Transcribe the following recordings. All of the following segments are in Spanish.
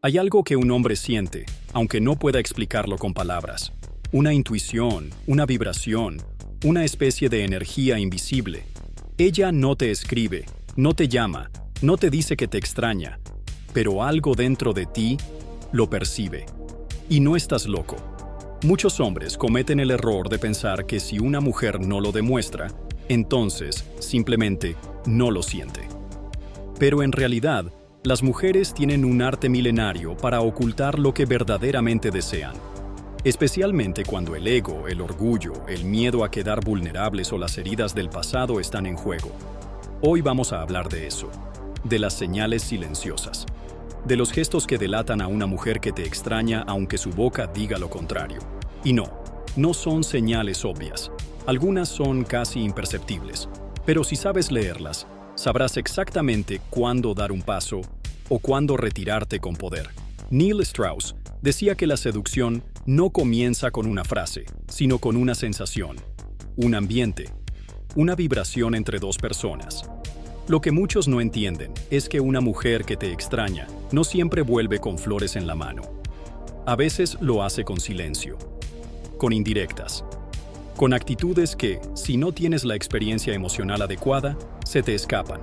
Hay algo que un hombre siente, aunque no pueda explicarlo con palabras. Una intuición, una vibración, una especie de energía invisible. Ella no te escribe, no te llama, no te dice que te extraña, pero algo dentro de ti lo percibe. Y no estás loco. Muchos hombres cometen el error de pensar que si una mujer no lo demuestra, entonces simplemente no lo siente. Pero en realidad, las mujeres tienen un arte milenario para ocultar lo que verdaderamente desean, especialmente cuando el ego, el orgullo, el miedo a quedar vulnerables o las heridas del pasado están en juego. Hoy vamos a hablar de eso, de las señales silenciosas, de los gestos que delatan a una mujer que te extraña aunque su boca diga lo contrario. Y no son señales obvias. Algunas son casi imperceptibles, pero si sabes leerlas, sabrás exactamente cuándo dar un paso o cuándo retirarte con poder. Neil Strauss decía que la seducción no comienza con una frase, sino con una sensación, un ambiente, una vibración entre dos personas. Lo que muchos no entienden es que una mujer que te extraña no siempre vuelve con flores en la mano. A veces lo hace con silencio, con indirectas, con actitudes que, si no tienes la experiencia emocional adecuada, se te escapan.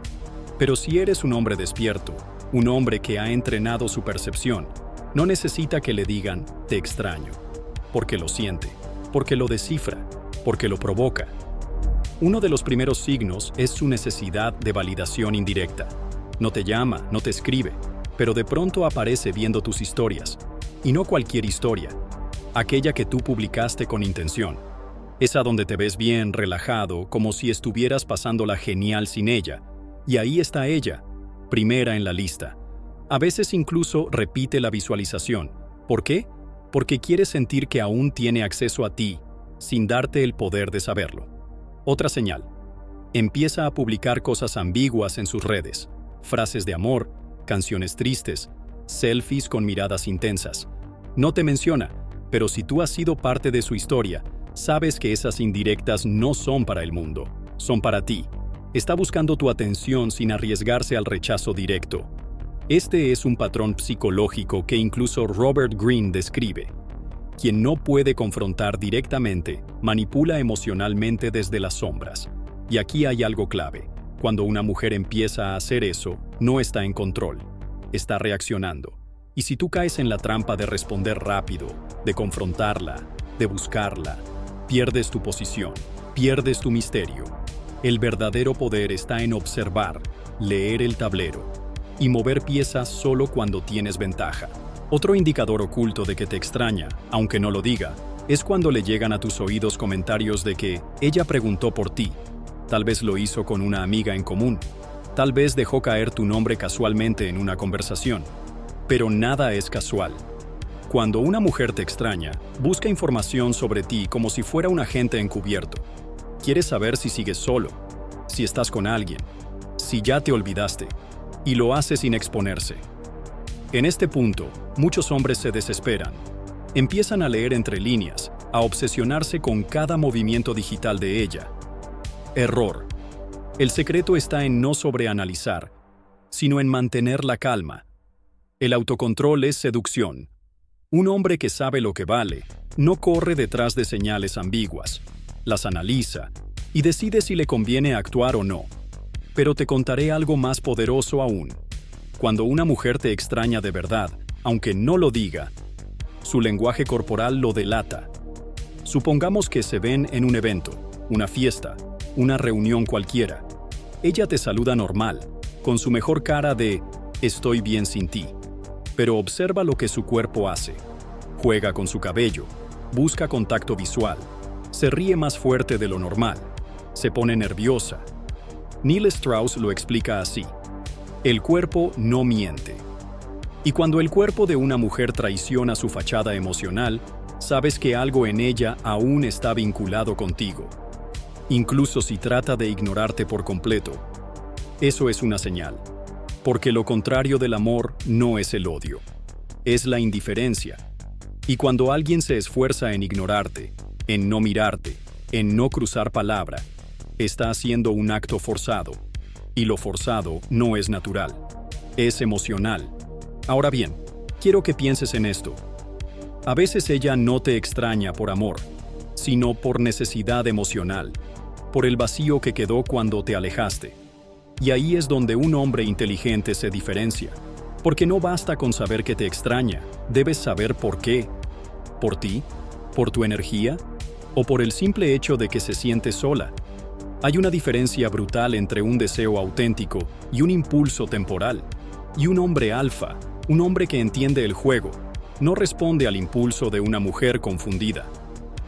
Pero si eres un hombre despierto, un hombre que ha entrenado su percepción, no necesita que le digan «te extraño», porque lo siente, porque lo descifra, porque lo provoca. Uno de los primeros signos es su necesidad de validación indirecta. No te llama, no te escribe, pero de pronto aparece viendo tus historias. Y no cualquier historia, aquella que tú publicaste con intención. Esa donde te ves bien, relajado, como si estuvieras pasándola genial sin ella. Y ahí está ella, primera en la lista. A veces incluso repite la visualización. ¿Por qué? Porque quiere sentir que aún tiene acceso a ti, sin darte el poder de saberlo. Otra señal. Empieza a publicar cosas ambiguas en sus redes. Frases de amor, canciones tristes, selfies con miradas intensas. No te menciona, pero si tú has sido parte de su historia, sabes que esas indirectas no son para el mundo, son para ti. Está buscando tu atención sin arriesgarse al rechazo directo. Este es un patrón psicológico que incluso Robert Greene describe. Quien no puede confrontar directamente, manipula emocionalmente desde las sombras. Y aquí hay algo clave. Cuando una mujer empieza a hacer eso, no está en control, está reaccionando. Y si tú caes en la trampa de responder rápido, de confrontarla, de buscarla, pierdes tu posición, pierdes tu misterio. El verdadero poder está en observar, leer el tablero y mover piezas solo cuando tienes ventaja. Otro indicador oculto de que te extraña, aunque no lo diga, es cuando le llegan a tus oídos comentarios de que ella preguntó por ti. Tal vez lo hizo con una amiga en común. Tal vez dejó caer tu nombre casualmente en una conversación. Pero nada es casual. Cuando una mujer te extraña, busca información sobre ti como si fuera un agente encubierto. Quiere saber si sigues solo, si estás con alguien, si ya te olvidaste, y lo hace sin exponerse. En este punto, muchos hombres se desesperan. Empiezan a leer entre líneas, a obsesionarse con cada movimiento digital de ella. Error. El secreto está en no sobreanalizar, sino en mantener la calma. El autocontrol es seducción. Un hombre que sabe lo que vale, no corre detrás de señales ambiguas, las analiza y decide si le conviene actuar o no. Pero te contaré algo más poderoso aún. Cuando una mujer te extraña de verdad, aunque no lo diga, su lenguaje corporal lo delata. Supongamos que se ven en un evento, una fiesta, una reunión cualquiera. Ella te saluda normal, con su mejor cara de «estoy bien sin ti». Pero observa lo que su cuerpo hace. Juega con su cabello, busca contacto visual, se ríe más fuerte de lo normal, se pone nerviosa. Neil Strauss lo explica así. El cuerpo no miente. Y cuando el cuerpo de una mujer traiciona su fachada emocional, sabes que algo en ella aún está vinculado contigo. Incluso si trata de ignorarte por completo. Eso es una señal. Porque lo contrario del amor no es el odio, es la indiferencia. Y cuando alguien se esfuerza en ignorarte, en no mirarte, en no cruzar palabra, está haciendo un acto forzado. Y lo forzado no es natural, es emocional. Ahora bien, Quiero que pienses en esto. A veces ella no te extraña por amor, sino por necesidad emocional, por el vacío que quedó cuando te alejaste. Y ahí es donde un hombre inteligente se diferencia, porque no basta con saber que te extraña, debes saber por qué. ¿Por ti? ¿Por tu energía? ¿O por el simple hecho de que se siente sola? Hay una diferencia brutal entre un deseo auténtico y un impulso temporal. Y un hombre alfa, un hombre que entiende el juego, no responde al impulso de una mujer confundida.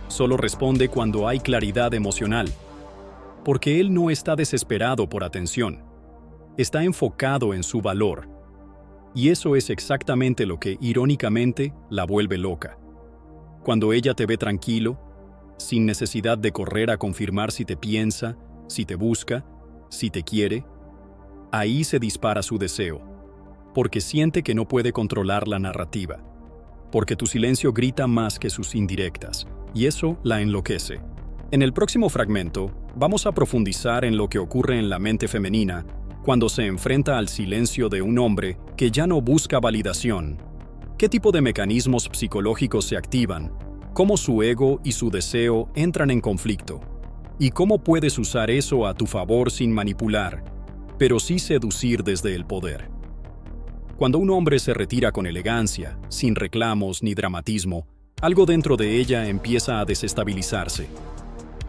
Solo responde cuando hay claridad emocional. Porque él no está desesperado por atención. Está enfocado en su valor. Y eso es exactamente lo que, irónicamente, la vuelve loca. Cuando ella te ve tranquilo, sin necesidad de correr a confirmar si te piensa, si te busca, si te quiere, ahí se dispara su deseo, porque siente que no puede controlar la narrativa, porque tu silencio grita más que sus indirectas, y eso la enloquece. En el próximo fragmento, vamos a profundizar en lo que ocurre en la mente femenina cuando se enfrenta al silencio de un hombre que ya no busca validación. ¿Qué tipo de mecanismos psicológicos se activan? ¿Cómo su ego y su deseo entran en conflicto? ¿Y cómo puedes usar eso a tu favor sin manipular, pero sí seducir desde el poder? Cuando un hombre se retira con elegancia, sin reclamos ni dramatismo, algo dentro de ella empieza a desestabilizarse.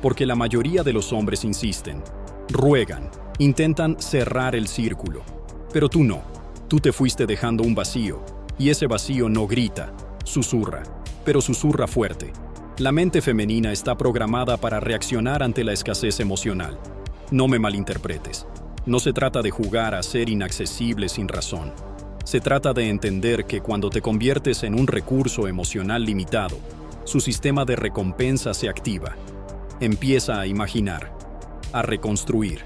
Porque la mayoría de los hombres insisten, ruegan, intentan cerrar el círculo. Pero tú no. Tú te fuiste dejando un vacío, y ese vacío no grita, susurra, pero susurra fuerte. La mente femenina está programada para reaccionar ante la escasez emocional. No me malinterpretes. No se trata de jugar a ser inaccesible sin razón. Se trata de entender que cuando te conviertes en un recurso emocional limitado, su sistema de recompensa se activa. Empieza a imaginar, a reconstruir,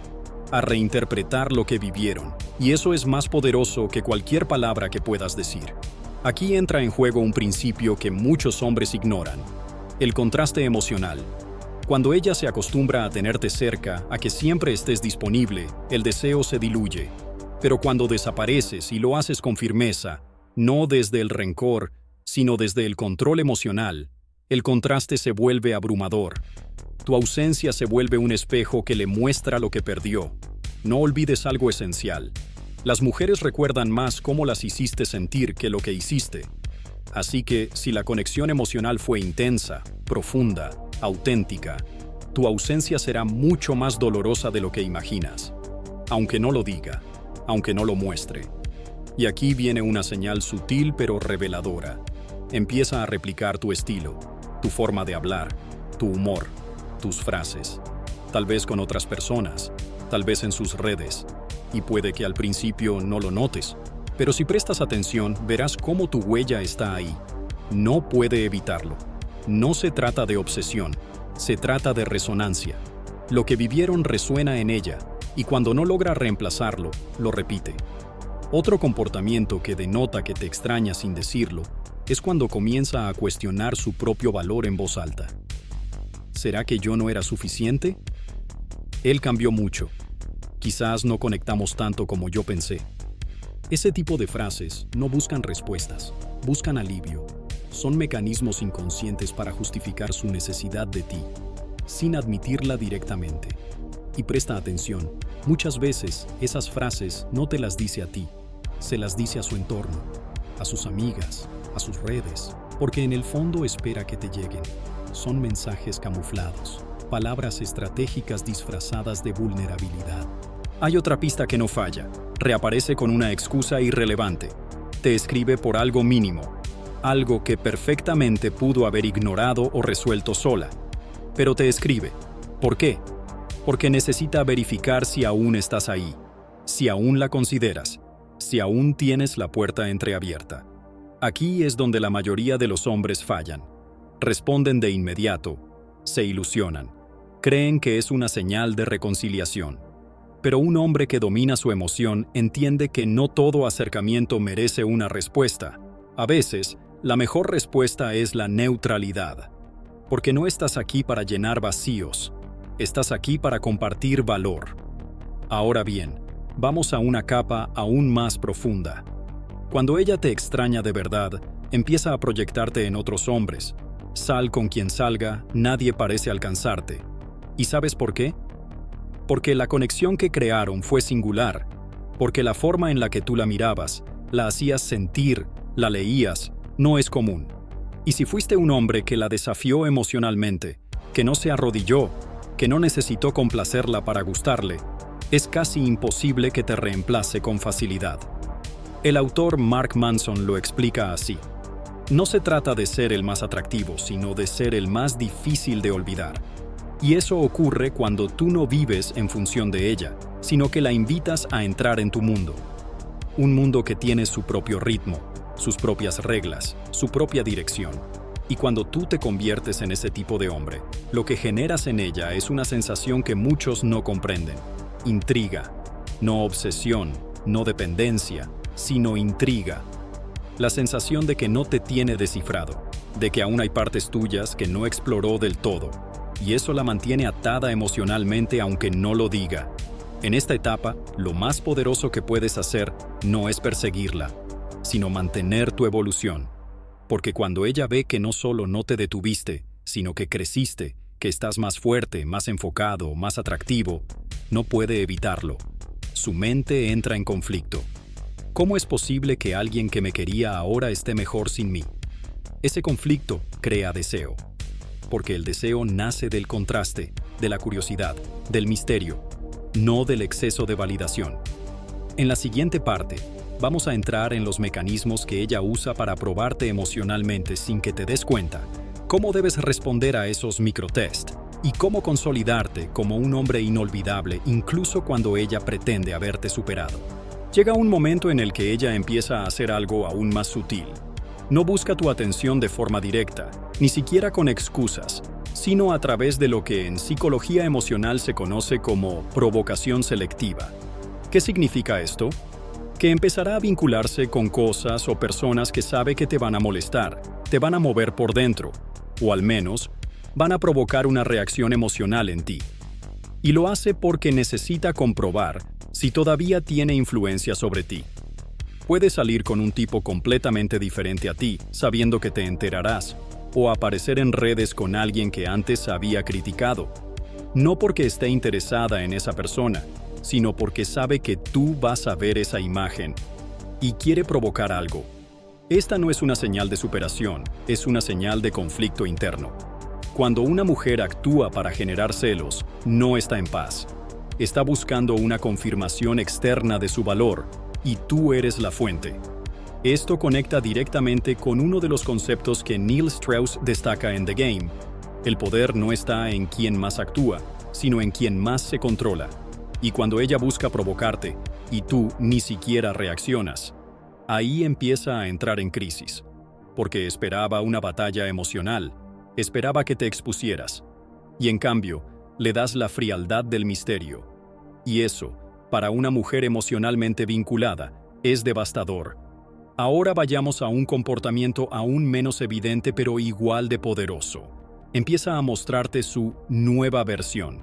a reinterpretar lo que vivieron, y eso es más poderoso que cualquier palabra que puedas decir. Aquí entra en juego un principio que muchos hombres ignoran, el contraste emocional. Cuando ella se acostumbra a tenerte cerca, a que siempre estés disponible, el deseo se diluye. Pero cuando desapareces y lo haces con firmeza, no desde el rencor, sino desde el control emocional, el contraste se vuelve abrumador. Tu ausencia se vuelve un espejo que le muestra lo que perdió. No olvides algo esencial. Las mujeres recuerdan más cómo las hiciste sentir que lo que hiciste. Así que, si la conexión emocional fue intensa, profunda, auténtica, tu ausencia será mucho más dolorosa de lo que imaginas. Aunque no lo diga, aunque no lo muestre. Y aquí viene una señal sutil pero reveladora. Empieza a replicar tu estilo, tu forma de hablar, tu humor, tus frases. Tal vez con otras personas, tal vez en sus redes. Y puede que al principio no lo notes, pero si prestas atención verás cómo tu huella está ahí. No puede evitarlo. No se trata de obsesión, se trata de resonancia. Lo que vivieron resuena en ella, y cuando no logra reemplazarlo, lo repite. Otro comportamiento que denota que te extraña sin decirlo es cuando comienza a cuestionar su propio valor en voz alta. ¿Será que yo no era suficiente? Él cambió mucho. Quizás no conectamos tanto como yo pensé. Ese tipo de frases no buscan respuestas, buscan alivio. Son mecanismos inconscientes para justificar su necesidad de ti, sin admitirla directamente. Y presta atención, muchas veces esas frases no te las dice a ti, se las dice a su entorno, a sus amigas, a sus redes, porque en el fondo espera que te lleguen. Son mensajes camuflados, palabras estratégicas disfrazadas de vulnerabilidad. Hay otra pista que no falla. Reaparece con una excusa irrelevante. Te escribe por algo mínimo, algo que perfectamente pudo haber ignorado o resuelto sola. Pero te escribe. ¿Por qué? Porque necesita verificar si aún estás ahí, si aún la consideras, si aún tienes la puerta entreabierta. Aquí es donde la mayoría de los hombres fallan. Responden de inmediato, se ilusionan, creen que es una señal de reconciliación. Pero un hombre que domina su emoción entiende que no todo acercamiento merece una respuesta. A veces, la mejor respuesta es la neutralidad. Porque no estás aquí para llenar vacíos, estás aquí para compartir valor. Ahora bien, vamos a una capa aún más profunda. Cuando ella te extraña de verdad, empieza a proyectarte en otros hombres. Sal con quien salga, nadie parece alcanzarte. ¿Y sabes por qué? Porque la conexión que crearon fue singular, porque la forma en la que tú la mirabas, la hacías sentir, la leías, no es común. Y si fuiste un hombre que la desafió emocionalmente, que no se arrodilló, que no necesitó complacerla para gustarle, es casi imposible que te reemplace con facilidad. El autor Mark Manson lo explica así. No se trata de ser el más atractivo, sino de ser el más difícil de olvidar. Y eso ocurre cuando tú no vives en función de ella, sino que la invitas a entrar en tu mundo. Un mundo que tiene su propio ritmo, sus propias reglas, su propia dirección. Y cuando tú te conviertes en ese tipo de hombre, lo que generas en ella es una sensación que muchos no comprenden. Intriga. No obsesión, no dependencia, sino intriga. La sensación de que no te tiene descifrado, de que aún hay partes tuyas que no exploró del todo, y eso la mantiene atada emocionalmente aunque no lo diga. En esta etapa, lo más poderoso que puedes hacer no es perseguirla, sino mantener tu evolución. Porque cuando ella ve que no solo no te detuviste, sino que creciste, que estás más fuerte, más enfocado, más atractivo, no puede evitarlo. Su mente entra en conflicto. ¿Cómo es posible que alguien que me quería ahora esté mejor sin mí? Ese conflicto crea deseo. Porque el deseo nace del contraste, de la curiosidad, del misterio, no del exceso de validación. En la siguiente parte, vamos a entrar en los mecanismos que ella usa para probarte emocionalmente sin que te des cuenta, cómo debes responder a esos microtest y cómo consolidarte como un hombre inolvidable incluso cuando ella pretende haberte superado. Llega un momento en el que ella empieza a hacer algo aún más sutil. No busca tu atención de forma directa, ni siquiera con excusas, sino a través de lo que en psicología emocional se conoce como provocación selectiva. ¿Qué significa esto? Que empezará a vincularse con cosas o personas que sabe que te van a molestar, te van a mover por dentro, o al menos, van a provocar una reacción emocional en ti. Y lo hace porque necesita comprobar si todavía tiene influencia sobre ti. Puede salir con un tipo completamente diferente a ti, sabiendo que te enterarás, o aparecer en redes con alguien que antes había criticado. No porque esté interesada en esa persona, sino porque sabe que tú vas a ver esa imagen y quiere provocar algo. Esta no es una señal de superación, es una señal de conflicto interno. Cuando una mujer actúa para generar celos, no está en paz. Está buscando una confirmación externa de su valor, y tú eres la fuente. Esto conecta directamente con uno de los conceptos que Neil Strauss destaca en The Game. El poder no está en quien más actúa, sino en quien más se controla. Y cuando ella busca provocarte, y tú ni siquiera reaccionas, ahí empieza a entrar en crisis. Porque esperaba una batalla emocional, esperaba que te expusieras. Y en cambio, le das la frialdad del misterio. Y eso, para una mujer emocionalmente vinculada, es devastador. Ahora vayamos a un comportamiento aún menos evidente pero igual de poderoso. Empieza a mostrarte su nueva versión.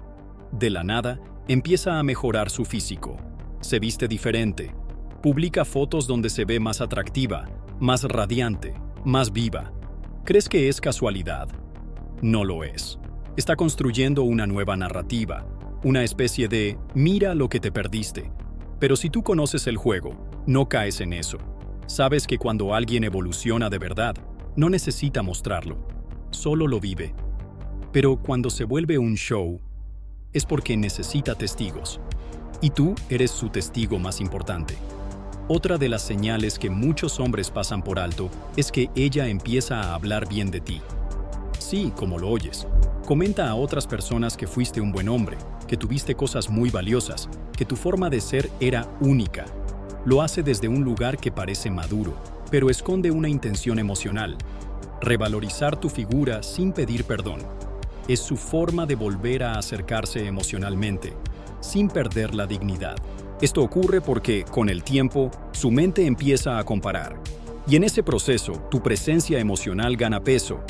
De la nada, empieza a mejorar su físico. Se viste diferente. Publica fotos donde se ve más atractiva, más radiante, más viva. ¿Crees que es casualidad? No lo es. Está construyendo una nueva narrativa, una especie de «mira lo que te perdiste». Pero si tú conoces el juego, no caes en eso. Sabes que cuando alguien evoluciona de verdad, no necesita mostrarlo, solo lo vive. Pero cuando se vuelve un show, es porque necesita testigos. Y tú eres su testigo más importante. Otra de las señales que muchos hombres pasan por alto es que ella empieza a hablar bien de ti. Sí, como lo oyes. Comenta a otras personas que fuiste un buen hombre, que tuviste cosas muy valiosas, que tu forma de ser era única. Lo hace desde un lugar que parece maduro, pero esconde una intención emocional. Revalorizar tu figura sin pedir perdón. Es su forma de volver a acercarse emocionalmente, sin perder la dignidad. Esto ocurre porque, con el tiempo, su mente empieza a comparar. Y en ese proceso, tu presencia emocional gana peso,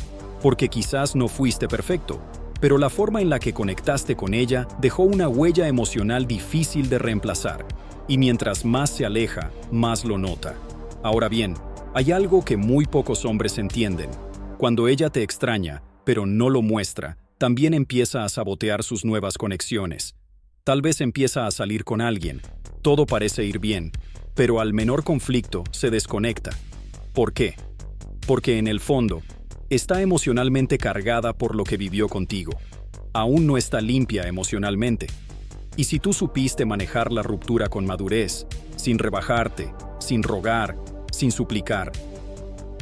porque quizás no fuiste perfecto, pero la forma en la que conectaste con ella dejó una huella emocional difícil de reemplazar. Y mientras más se aleja, más lo nota. Ahora bien, hay algo que muy pocos hombres entienden. Cuando ella te extraña, pero no lo muestra, también empieza a sabotear sus nuevas conexiones. Tal vez empieza a salir con alguien. Todo parece ir bien, pero al menor conflicto se desconecta. ¿Por qué? Porque en el fondo, está emocionalmente cargada por lo que vivió contigo. Aún no está limpia emocionalmente. Y si tú supiste manejar la ruptura con madurez, sin rebajarte, sin rogar, sin suplicar,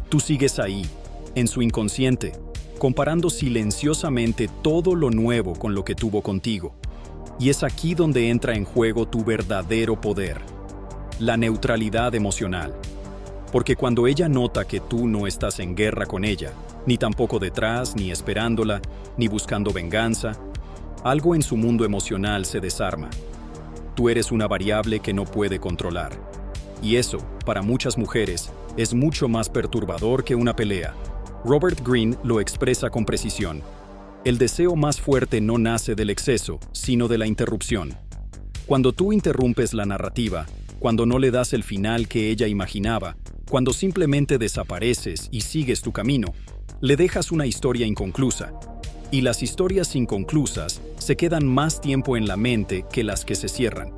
tú sigues ahí, en su inconsciente, comparando silenciosamente todo lo nuevo con lo que tuvo contigo. Y es aquí donde entra en juego tu verdadero poder, la neutralidad emocional. Porque cuando ella nota que tú no estás en guerra con ella, ni tampoco detrás, ni esperándola, ni buscando venganza, algo en su mundo emocional se desarma. Tú eres una variable que no puede controlar. Y eso, para muchas mujeres, es mucho más perturbador que una pelea. Robert Greene lo expresa con precisión. El deseo más fuerte no nace del exceso, sino de la interrupción. Cuando tú interrumpes la narrativa, cuando no le das el final que ella imaginaba, cuando simplemente desapareces y sigues tu camino, le dejas una historia inconclusa. Y las historias inconclusas se quedan más tiempo en la mente que las que se cierran.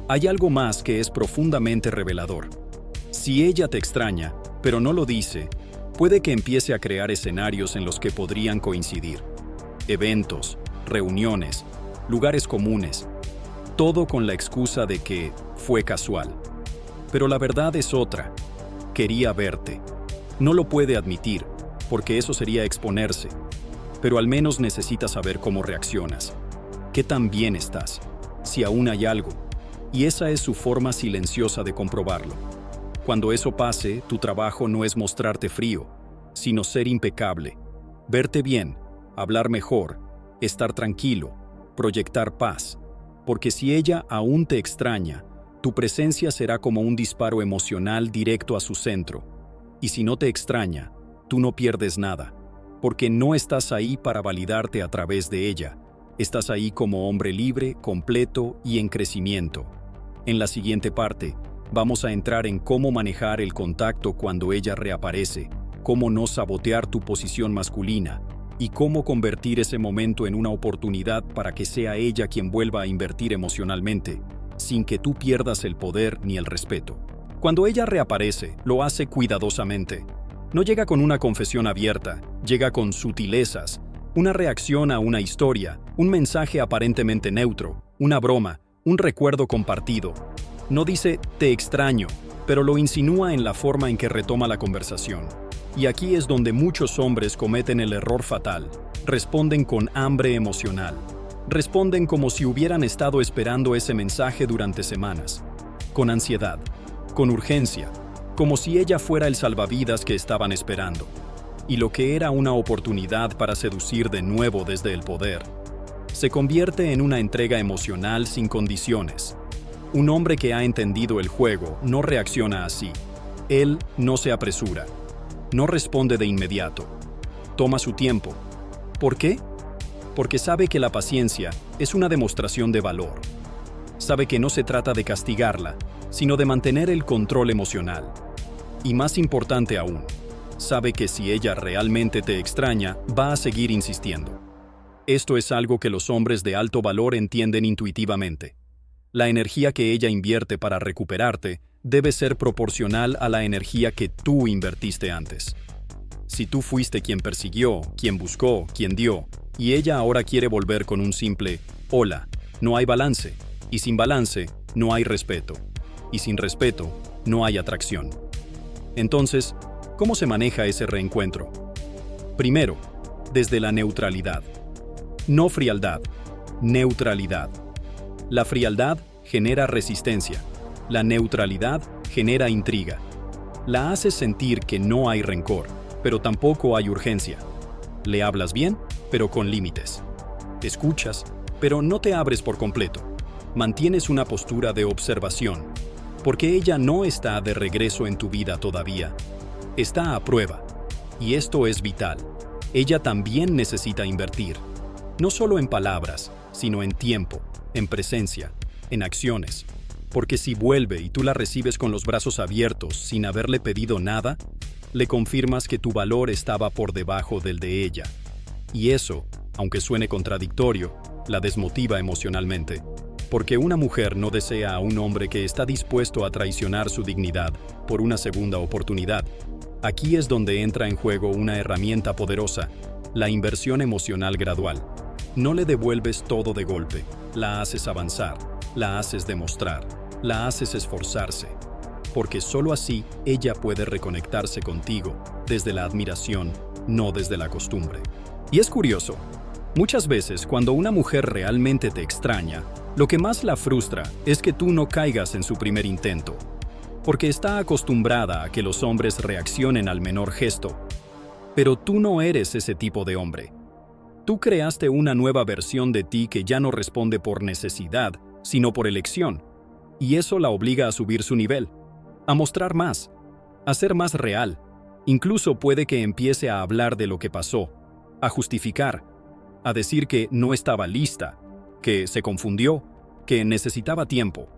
Hay algo más que es profundamente revelador. Si ella te extraña, pero no lo dice, puede que empiece a crear escenarios en los que podrían coincidir. Eventos, reuniones, lugares comunes, todo con la excusa de que fue casual. Pero la verdad es otra. Quería verte. No lo puede admitir, porque eso sería exponerse. Pero al menos necesita saber cómo reaccionas. ¿Qué tan bien estás? Si aún hay algo. Y esa es su forma silenciosa de comprobarlo. Cuando eso pase, tu trabajo no es mostrarte frío, sino ser impecable, verte bien, hablar mejor, estar tranquilo, proyectar paz. Porque si ella aún te extraña, tu presencia será como un disparo emocional directo a su centro. Y si no te extraña, tú no pierdes nada, porque no estás ahí para validarte a través de ella. Estás ahí como hombre libre, completo y en crecimiento. En la siguiente parte, vamos a entrar en cómo manejar el contacto cuando ella reaparece, cómo no sabotear tu posición masculina y cómo convertir ese momento en una oportunidad para que sea ella quien vuelva a invertir emocionalmente, sin que tú pierdas el poder ni el respeto. Cuando ella reaparece, lo hace cuidadosamente. No llega con una confesión abierta, llega con sutilezas, una reacción a una historia, un mensaje aparentemente neutro, una broma, un recuerdo compartido. No dice «te extraño», pero lo insinúa en la forma en que retoma la conversación. Y aquí es donde muchos hombres cometen el error fatal. Responden con hambre emocional. Responden como si hubieran estado esperando ese mensaje durante semanas. Con ansiedad, con urgencia, como si ella fuera el salvavidas que estaban esperando. Y lo que era una oportunidad para seducir de nuevo desde el poder, se convierte en una entrega emocional sin condiciones. Un hombre que ha entendido el juego no reacciona así. Él no se apresura. No responde de inmediato. Toma su tiempo. ¿Por qué? Porque sabe que la paciencia es una demostración de valor. Sabe que no se trata de castigarla, sino de mantener el control emocional. Y más importante aún, sabe que si ella realmente te extraña, va a seguir insistiendo. Esto es algo que los hombres de alto valor entienden intuitivamente. La energía que ella invierte para recuperarte debe ser proporcional a la energía que tú invertiste antes. Si tú fuiste quien persiguió, quien buscó, quien dio, y ella ahora quiere volver con un simple «hola», no hay balance, y sin balance no hay respeto, y sin respeto no hay atracción. Entonces, ¿cómo se maneja ese reencuentro? Primero, desde la neutralidad. No frialdad, neutralidad. La frialdad genera resistencia. La neutralidad genera intriga. La haces sentir que no hay rencor, pero tampoco hay urgencia. Le hablas bien, pero con límites. Escuchas, pero no te abres por completo. Mantienes una postura de observación, porque ella no está de regreso en tu vida todavía. Está a prueba. Y esto es vital. Ella también necesita invertir. No solo en palabras, sino en tiempo, en presencia, en acciones. Porque si vuelve y tú la recibes con los brazos abiertos sin haberle pedido nada, le confirmas que tu valor estaba por debajo del de ella. Y eso, aunque suene contradictorio, la desmotiva emocionalmente. Porque una mujer no desea a un hombre que está dispuesto a traicionar su dignidad por una segunda oportunidad. Aquí es donde entra en juego una herramienta poderosa, la inversión emocional gradual. No le devuelves todo de golpe, la haces avanzar, la haces demostrar, la haces esforzarse. Porque solo así ella puede reconectarse contigo desde la admiración, no desde la costumbre. Y es curioso, muchas veces cuando una mujer realmente te extraña, lo que más la frustra es que tú no caigas en su primer intento, porque está acostumbrada a que los hombres reaccionen al menor gesto. Pero tú no eres ese tipo de hombre. Tú creaste una nueva versión de ti que ya no responde por necesidad, sino por elección, y eso la obliga a subir su nivel, a mostrar más, a ser más real. Incluso puede que empiece a hablar de lo que pasó, a justificar, a decir que no estaba lista, que se confundió, que necesitaba tiempo.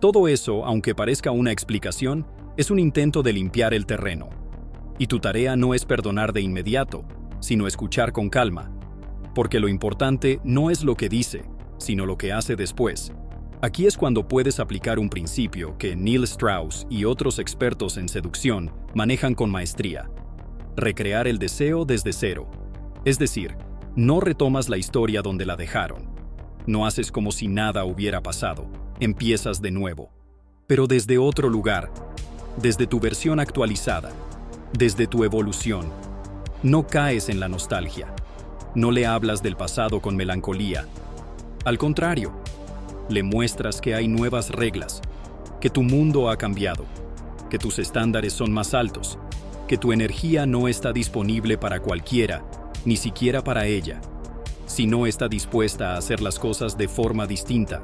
Todo eso, aunque parezca una explicación, es un intento de limpiar el terreno. Y tu tarea no es perdonar de inmediato, sino escuchar con calma. Porque lo importante no es lo que dice, sino lo que hace después. Aquí es cuando puedes aplicar un principio que Neil Strauss y otros expertos en seducción manejan con maestría. Recrear el deseo desde cero. Es decir, no retomas la historia donde la dejaron. No haces como si nada hubiera pasado. Empiezas de nuevo. Pero desde otro lugar, desde tu versión actualizada, desde tu evolución. No caes en la nostalgia. No le hablas del pasado con melancolía. Al contrario, le muestras que hay nuevas reglas, que tu mundo ha cambiado, que tus estándares son más altos, que tu energía no está disponible para cualquiera, ni siquiera para ella, si no está dispuesta a hacer las cosas de forma distinta.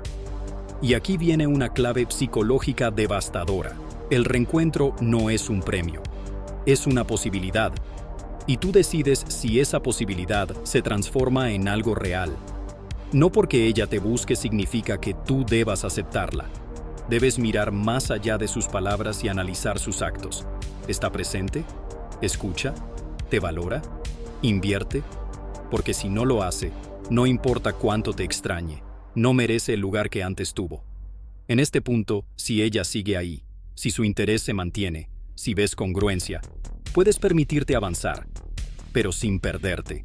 Y aquí viene una clave psicológica devastadora. El reencuentro no es un premio, es una posibilidad. Y tú decides si esa posibilidad se transforma en algo real. No porque ella te busque significa que tú debas aceptarla. Debes mirar más allá de sus palabras y analizar sus actos. ¿Está presente? ¿Escucha? ¿Te valora? ¿Invierte? Porque si no lo hace, no importa cuánto te extrañe, no merece el lugar que antes tuvo. En este punto, si ella sigue ahí, si su interés se mantiene, si ves congruencia, puedes permitirte avanzar, pero sin perderte,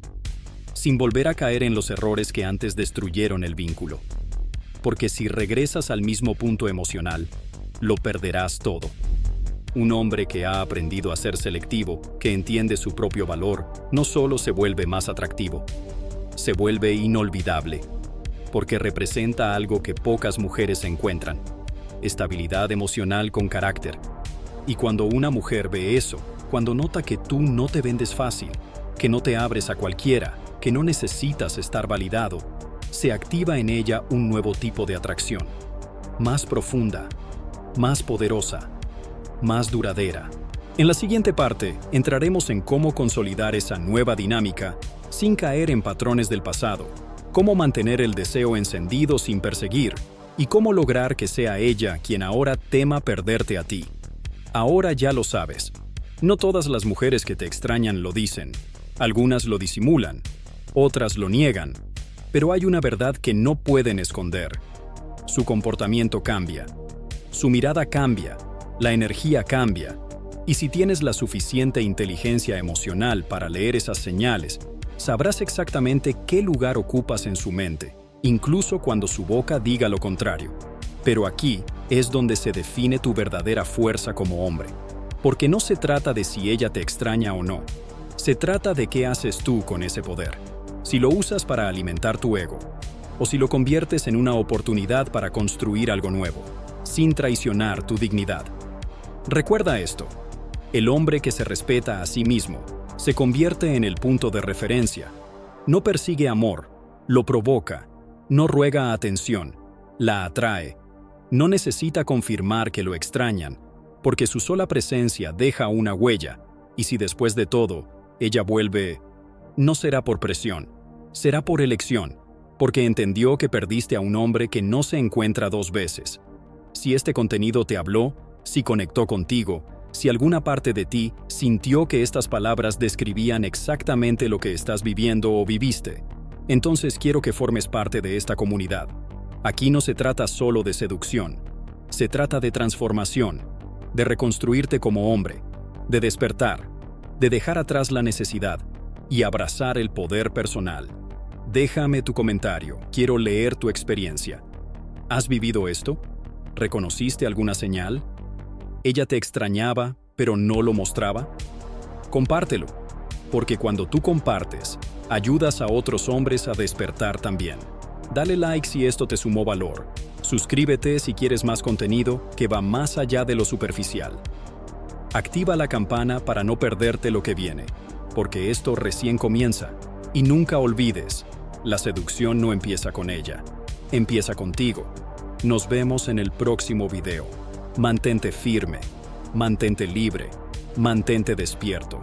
sin volver a caer en los errores que antes destruyeron el vínculo. Porque si regresas al mismo punto emocional, lo perderás todo. Un hombre que ha aprendido a ser selectivo, que entiende su propio valor, no solo se vuelve más atractivo, se vuelve inolvidable, porque representa algo que pocas mujeres encuentran: estabilidad emocional con carácter. Y cuando una mujer ve eso, cuando nota que tú no te vendes fácil, que no te abres a cualquiera, que no necesitas estar validado, se activa en ella un nuevo tipo de atracción, más profunda, más poderosa, más duradera. En la siguiente parte, entraremos en cómo consolidar esa nueva dinámica sin caer en patrones del pasado, cómo mantener el deseo encendido sin perseguir, y cómo lograr que sea ella quien ahora tema perderte a ti. Ahora ya lo sabes. No todas las mujeres que te extrañan lo dicen. Algunas lo disimulan, otras lo niegan, pero hay una verdad que no pueden esconder. Su comportamiento cambia, su mirada cambia, la energía cambia, y si tienes la suficiente inteligencia emocional para leer esas señales, sabrás exactamente qué lugar ocupas en su mente, incluso cuando su boca diga lo contrario. Pero aquí es donde se define tu verdadera fuerza como hombre, porque no se trata de si ella te extraña o no, se trata de qué haces tú con ese poder, si lo usas para alimentar tu ego, o si lo conviertes en una oportunidad para construir algo nuevo, sin traicionar tu dignidad. Recuerda esto: el hombre que se respeta a sí mismo se convierte en el punto de referencia. No persigue amor, lo provoca, no ruega atención, la atrae. No necesita confirmar que lo extrañan, porque su sola presencia deja una huella, y si después de todo, ella vuelve, no será por presión, será por elección, porque entendió que perdiste a un hombre que no se encuentra dos veces. Si este contenido te habló, si conectó contigo, si alguna parte de ti sintió que estas palabras describían exactamente lo que estás viviendo o viviste, entonces quiero que formes parte de esta comunidad. Aquí no se trata solo de seducción, se trata de transformación, de reconstruirte como hombre, de despertar, de dejar atrás la necesidad y abrazar el poder personal. Déjame tu comentario, quiero leer tu experiencia. ¿Has vivido esto? ¿Reconociste alguna señal? ¿Ella te extrañaba, pero no lo mostraba? Compártelo, porque cuando tú compartes, ayudas a otros hombres a despertar también. Dale like si esto te sumó valor. Suscríbete si quieres más contenido que va más allá de lo superficial. Activa la campana para no perderte lo que viene, porque esto recién comienza. Y nunca olvides, la seducción no empieza con ella, empieza contigo. Nos vemos en el próximo video. Mantente firme, mantente libre, mantente despierto.